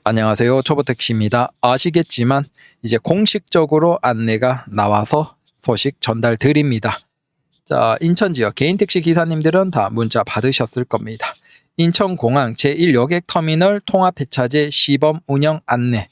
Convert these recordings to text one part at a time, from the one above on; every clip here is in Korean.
안녕하세요. 초보택시입니다. 아시겠지만 이제 공식적으로 안내가 나와서 소식 전달 드립니다. 자, 인천 지역 개인 택시 기사님들은 다 문자 받으셨을 겁니다. 인천공항 제1여객 터미널 통합 폐차제 시범 운영 안내.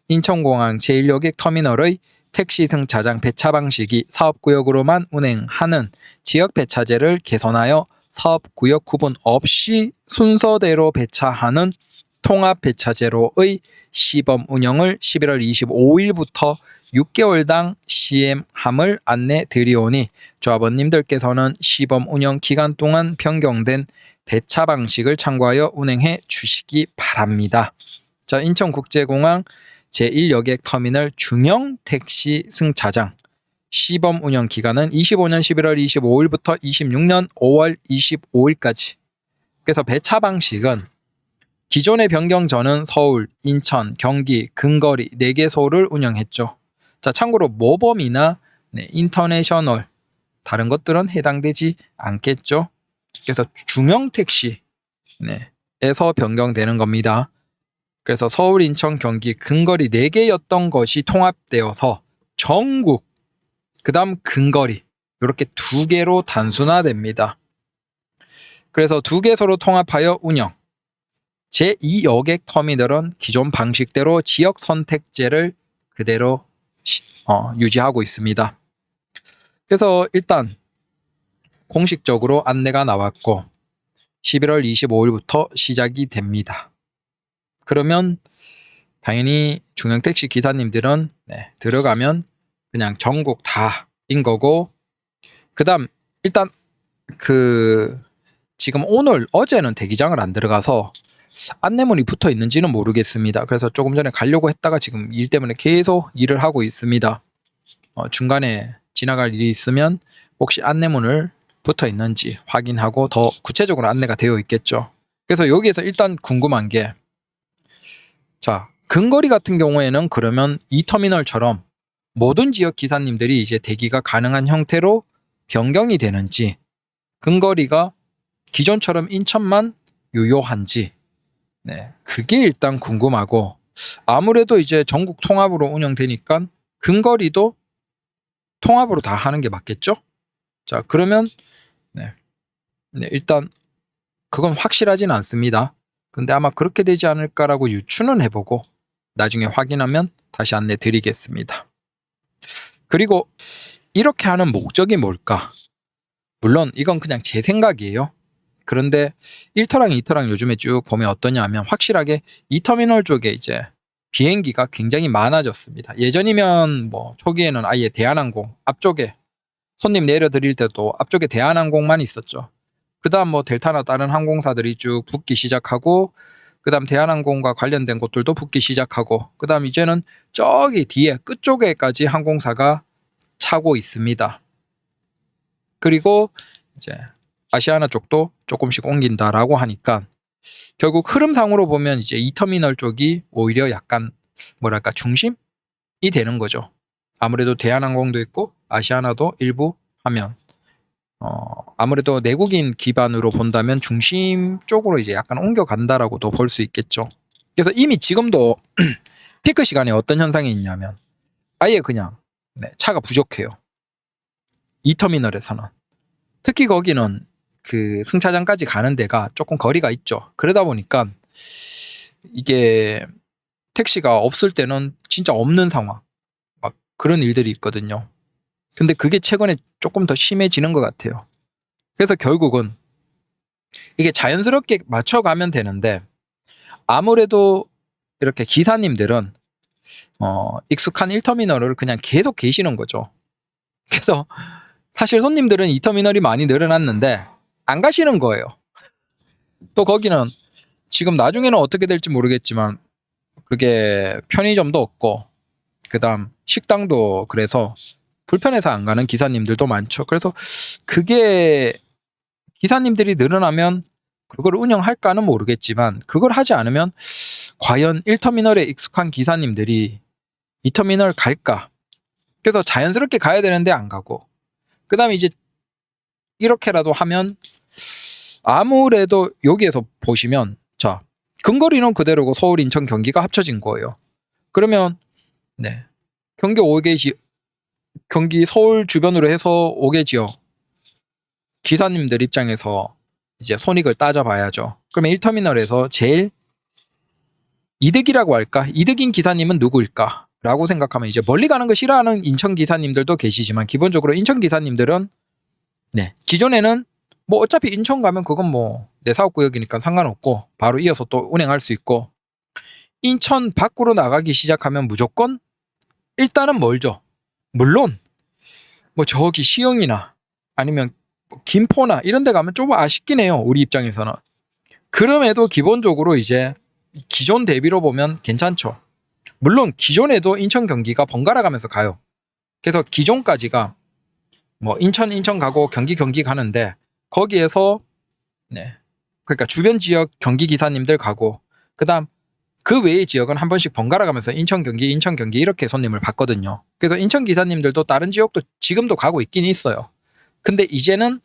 인천공항 제1여객 터미널의 택시 승차장 폐차 방식이 사업구역으로만 운행하는 지역 폐차제를 개선하여 사업구역 구분 없이 순서대로 배차하는 통합 배차제로의 시범 운영을 11월 25일부터 6개월당 시행함을 안내 드리오니 조합원님들께서는 시범 운영 기간 동안 변경된 배차 방식을 참고하여 운행해 주시기 바랍니다. 자, 인천국제공항 제1여객 터미널 중형 택시 승차장 시범 운영 기간은 25년 11월 25일부터 26년 5월 25일까지. 그래서 배차 방식은 기존의 변경 전은 서울, 인천, 경기, 근거리 4개소를 운영했죠. 자, 참고로 모범이나 인터내셔널 다른 것들은 해당되지 않겠죠. 그래서 중형 택시에서 변경되는 겁니다. 그래서 서울, 인천, 경기, 근거리 4개였던 것이 통합되어서 전국, 그 다음 근거리 이렇게 2개로 단순화됩니다. 그래서 2개소로 통합하여 운영. 제2여객 터미널은 기존 방식대로 지역 선택제를 그대로 유지하고 있습니다. 그래서 일단 공식적으로 안내가 나왔고 11월 25일부터 시작이 됩니다. 그러면 당연히 중형택시 기사님들은 들어가면 그냥 전국 다인 거고, 그 다음 일단 지금 오늘 어제는 대기장을 안 들어가서 안내문이 붙어 있는지는 모르겠습니다. 그래서 조금 전에 가려고 했다가 지금 일 때문에 계속 일을 하고 있습니다. 중간에 지나갈 일이 있으면 혹시 안내문을 붙어 있는지 확인하고 더 구체적으로 안내가 되어 있겠죠. 그래서 여기에서 일단 궁금한 게, 자, 근거리 같은 경우에는 그러면 이 터미널처럼 모든 지역 기사님들이 이제 대기가 가능한 형태로 변경이 되는지, 근거리가 기존처럼 인천만 유효한지, 그게 일단 궁금하고, 아무래도 이제 전국 통합으로 운영되니까 근거리도 통합으로 다 하는 게 맞겠죠? 자, 그러면 일단 그건 확실하진 않습니다. 근데 아마 그렇게 되지 않을까라고 유추는 해보고 나중에 확인하면 다시 안내 드리겠습니다. 그리고 이렇게 하는 목적이 뭘까? 물론 이건 그냥 제 생각이에요. 그런데 1터랑 2터랑 요즘에 쭉 보면 어떠냐 하면 확실하게 2터미널 쪽에 이제 비행기가 굉장히 많아졌습니다. 예전이면 뭐 초기에는 아예 대한항공 앞쪽에 손님 내려드릴 때도 앞쪽에 대한항공만 있었죠. 그 다음 뭐 델타나 다른 항공사들이 쭉 붙기 시작하고, 그 다음 대한항공과 관련된 곳들도 붙기 시작하고, 그 다음 이제는 저기 뒤에 끝쪽에까지 항공사가 차고 있습니다. 그리고 이제 아시아나 쪽도 조금씩 옮긴다라고 하니까 결국 흐름상으로 보면 이제 2터미널 쪽이 오히려 약간 뭐랄까 중심이 되는 거죠. 아무래도 대한항공도 있고 아시아나도 일부 하면 아무래도 내국인 기반으로 본다면 중심 쪽으로 이제 약간 옮겨간다라고도 볼 수 있겠죠. 그래서 이미 지금도 피크 시간에 어떤 현상이 있냐면 아예 그냥 차가 부족해요. 2터미널에서는. 특히 거기는 그 승차장까지 가는 데가 조금 거리가 있죠. 그러다 보니까 이게 택시가 없을 때는 진짜 없는 상황, 막 그런 일들이 있거든요. 근데 그게 최근에 조금 더 심해지는 것 같아요. 그래서 결국은 이게 자연스럽게 맞춰가면 되는데, 아무래도 이렇게 기사님들은 익숙한 1터미널을 그냥 계속 계시는 거죠. 그래서 사실 손님들은 2터미널이 많이 늘어났는데 안 가시는 거예요. 또 거기는 지금 나중에는 어떻게 될지 모르겠지만 그게 편의점도 없고 그 다음 식당도, 그래서 불편해서 안 가는 기사님들도 많죠. 그래서 그게 기사님들이 늘어나면 그걸 운영할까는 모르겠지만, 그걸 하지 않으면 과연 1터미널에 익숙한 기사님들이 2터미널 갈까? 그래서 자연스럽게 가야 되는데 안 가고, 그 다음에 이제 이렇게라도 하면 아무래도 여기에서 보시면, 자, 근거리는 그대로고 서울, 인천, 경기가 합쳐진 거예요. 그러면 네, 경기 5개 경기 서울 주변으로 해서 5개 지역 기사님들 입장에서 이제 손익을 따져봐야죠. 그러면 1터미널에서 제일 이득이라고 할까? 이득인 기사님은 누구일까? 라고 생각하면 이제 멀리 가는 거 싫어하는 인천 기사님들도 계시지만 기본적으로 인천 기사님들은 네, 기존에는 뭐 어차피 인천 가면 그건 뭐 내 사업구역이니까 상관없고 바로 이어서 또 운행할 수 있고 인천 밖으로 나가기 시작하면 무조건 일단은 멀죠. 물론 뭐 저기 시흥이나 아니면 뭐 김포나 이런 데 가면 좀 아쉽긴 해요. 우리 입장에서는. 그럼에도 기본적으로 이제 기존 대비로 보면 괜찮죠. 물론 기존에도 인천 경기가 번갈아 가면서 가요. 그래서 기존까지가 뭐 인천 가고 경기 가는데 거기에서 네, 그러니까 주변 지역 경기 기사님들 가고 그다음 그 외의 지역은 한 번씩 번갈아 가면서 인천 경기 이렇게 손님을 받거든요. 그래서 인천 기사님들도 다른 지역도 지금도 가고 있긴 있어요. 근데 이제는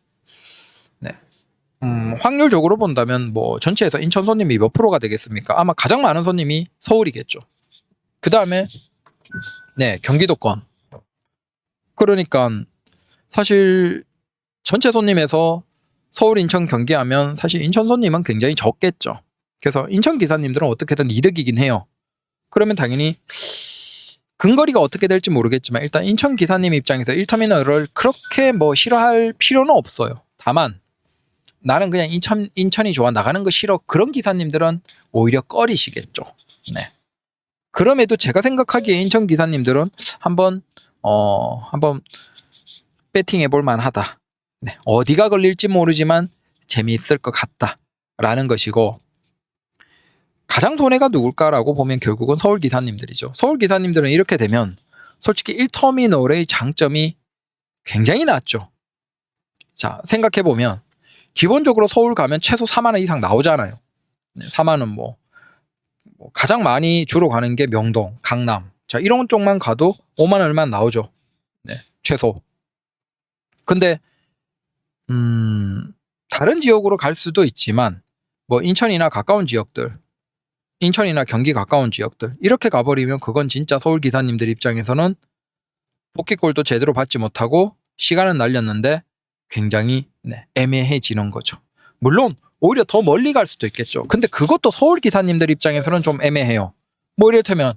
네, 확률적으로 본다면 뭐 전체에서 인천 손님이 몇 프로가 되겠습니까? 아마 가장 많은 손님이 서울이겠죠. 그 다음에 네, 경기도권. 그러니까 사실 전체 손님에서 서울, 인천, 경기하면 사실 인천 손님은 굉장히 적겠죠. 그래서 인천 기사님들은 어떻게든 이득이긴 해요. 그러면 당연히 근거리가 어떻게 될지 모르겠지만 일단 인천 기사님 입장에서 1터미널을 그렇게 뭐 싫어할 필요는 없어요. 다만 나는 그냥 인천이 좋아 나가는 거 싫어 그런 기사님들은 오히려 꺼리시겠죠. 네. 그럼에도 제가 생각하기에 인천 기사님들은 한번 배팅해 볼 만하다. 네. 어디가 걸릴지 모르지만 재미있을 것 같다라는 것이고 가장 손해가 누굴까라고 보면 결국은 서울 기사님들이죠. 서울 기사님들은 이렇게 되면 솔직히 1터미널의 장점이 굉장히 낮죠. 자, 생각해 보면 기본적으로 서울 가면 최소 4만 원 이상 나오잖아요. 네, 4만 원 뭐 가장 많이 주로 가는 게 명동, 강남. 자, 이런 쪽만 가도 5만 얼마 나오죠. 네, 최소. 근데 다른 지역으로 갈 수도 있지만 뭐 인천이나 가까운 지역들, 인천이나 경기 가까운 지역들 이렇게 가버리면 그건 진짜 서울 기사님들 입장에서는 복귀골도 제대로 받지 못하고 시간은 날렸는데 굉장히 네, 애매해지는 거죠. 물론 오히려 더 멀리 갈 수도 있겠죠. 근데 그것도 서울 기사님들 입장에서는 좀 애매해요. 뭐 이를테면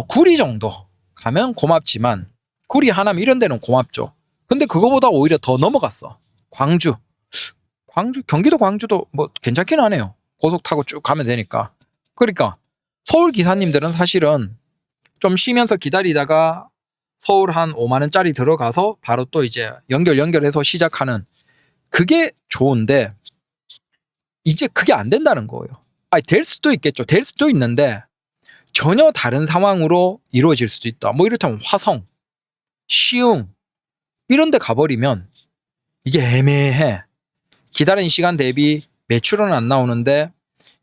구리 정도 가면 고맙지만 구리, 하남 이런 데는 고맙죠. 근데 그거보다 오히려 더 넘어갔어. 광주, 경기도 광주도 뭐 괜찮긴 하네요. 고속 타고 쭉 가면 되니까. 그러니까 서울 기사님들은 사실은 좀 쉬면서 기다리다가 서울 한 5만 원짜리 들어가서 바로 또 이제 연결해서 시작하는 그게 좋은데 이제 그게 안 된다는 거예요. 아니, 될 수도 있겠죠. 될 수도 있는데 전혀 다른 상황으로 이루어질 수도 있다. 뭐 이를테면 화성, 시흥 이런 데 가버리면 이게 애매해. 기다린 시간 대비 매출은 안 나오는데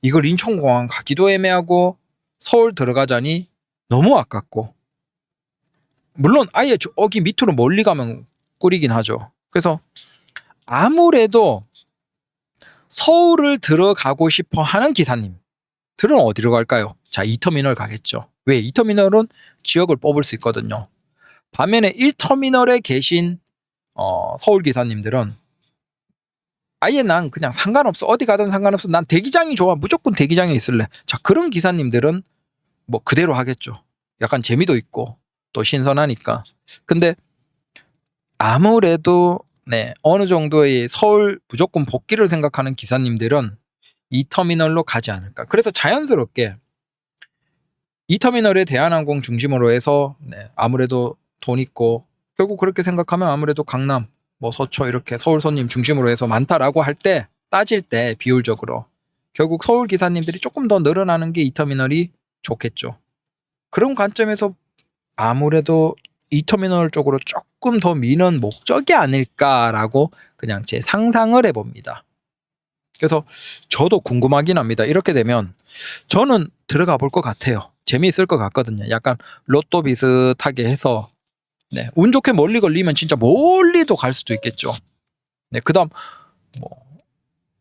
이걸 인천공항 가기도 애매하고 서울 들어가자니 너무 아깝고 물론 아예 저기 밑으로 멀리 가면 꿀이긴 하죠. 그래서 아무래도 서울을 들어가고 싶어 하는 기사님들은 어디로 갈까요? 자, 2터미널 가겠죠. 왜? 2터미널은 지역을 뽑을 수 있거든요. 반면에 1터미널에 계신 서울 기사님들은 아예 난 그냥 상관없어. 어디 가든 상관없어. 난 대기장이 좋아. 무조건 대기장에 있을래. 자, 그런 기사님들은 뭐 그대로 하겠죠. 약간 재미도 있고 또 신선하니까. 근데 아무래도 네, 어느 정도의 서울 무조건 복귀를 생각하는 기사님들은 2터미널로 가지 않을까. 그래서 자연스럽게 2터미널에 대한항공 중심으로 해서 네, 아무래도 돈 있고 결국 그렇게 생각하면 아무래도 강남, 뭐 서초 이렇게 서울 손님 중심으로 해서 많다라고 할 때 따질 때 비율적으로 결국 서울 기사님들이 조금 더 늘어나는 게 2터미널이 좋겠죠. 그런 관점에서 아무래도 2터미널 쪽으로 조금 더 미는 목적이 아닐까라고 그냥 제 상상을 해봅니다. 그래서 저도 궁금하긴 합니다. 이렇게 되면 저는 들어가 볼 것 같아요. 재미있을 것 같거든요. 약간 로또 비슷하게 해서 네, 운 좋게 멀리 걸리면 진짜 멀리도 갈 수도 있겠죠. 네, 그다음 뭐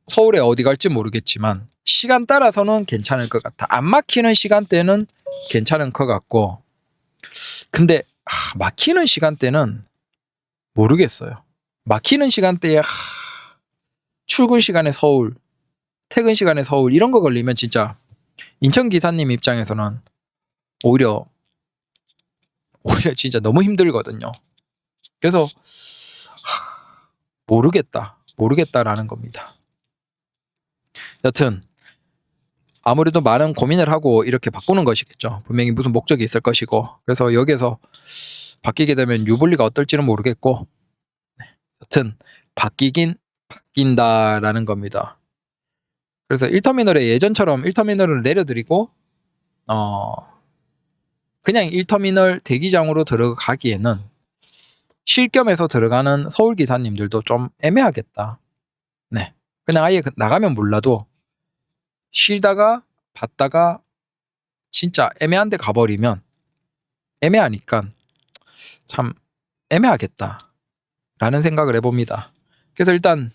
서울에 어디 갈지 모르겠지만 시간 따라서는 괜찮을 것 같아. 안 막히는 시간대는 괜찮은 것 같고, 근데 막히는 시간대는 모르겠어요. 막히는 시간대에 출근 시간에 서울, 퇴근 시간에 서울 이런 거 걸리면 진짜 인천 기사님 입장에서는 오히려 진짜 너무 힘들거든요. 그래서 모르겠다라는 겁니다. 여튼 아무래도 많은 고민을 하고 이렇게 바꾸는 것이겠죠. 분명히 무슨 목적이 있을 것이고, 그래서 여기에서 바뀌게 되면 유불리가 어떨지는 모르겠고, 여튼 바뀌긴 바뀐다라는 겁니다. 그래서 1터미널에 예전처럼 1터미널을 내려드리고 그냥 1터미널 대기장으로 들어가기에는 실겸해서 들어가는 서울 기사님들도 좀 애매하겠다. 네, 그냥 아예 나가면 몰라도 쉬다가 봤다가 진짜 애매한 데 가버리면 애매하니까 참 애매하겠다 라는 생각을 해봅니다. 그래서 일단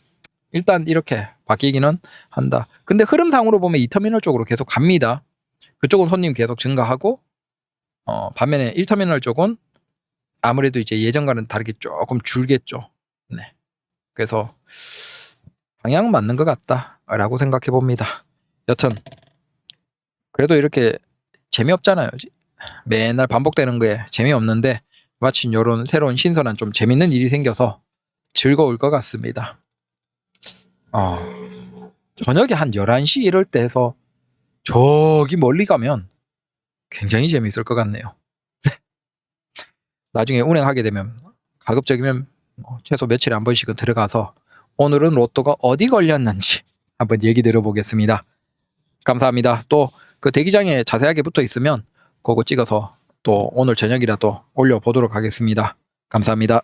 이렇게 바뀌기는 한다. 근데 흐름상으로 보면 2터미널 쪽으로 계속 갑니다. 그쪽은 손님 계속 증가하고 반면에 1터미널 쪽은 아무래도 이제 예전과는 다르게 조금 줄겠죠. 네. 그래서 방향은 맞는 것 같다라고 생각해 봅니다. 여튼 그래도 이렇게 재미없잖아요. 맨날 반복되는 거에 재미없는데 마침 이런 새로운 신선한 좀 재밌는 일이 생겨서 즐거울 것 같습니다. 저녁에 한 11시 이럴 때 해서 저기 멀리 가면 굉장히 재미있을 것 같네요. 나중에 운행하게 되면 가급적이면 최소 며칠에 한 번씩은 들어가서 오늘은 로또가 어디 걸렸는지 한번 얘기 들어보겠습니다. 감사합니다. 또 그 대기장에 자세하게 붙어 있으면 그거 찍어서 또 오늘 저녁이라도 올려보도록 하겠습니다. 감사합니다.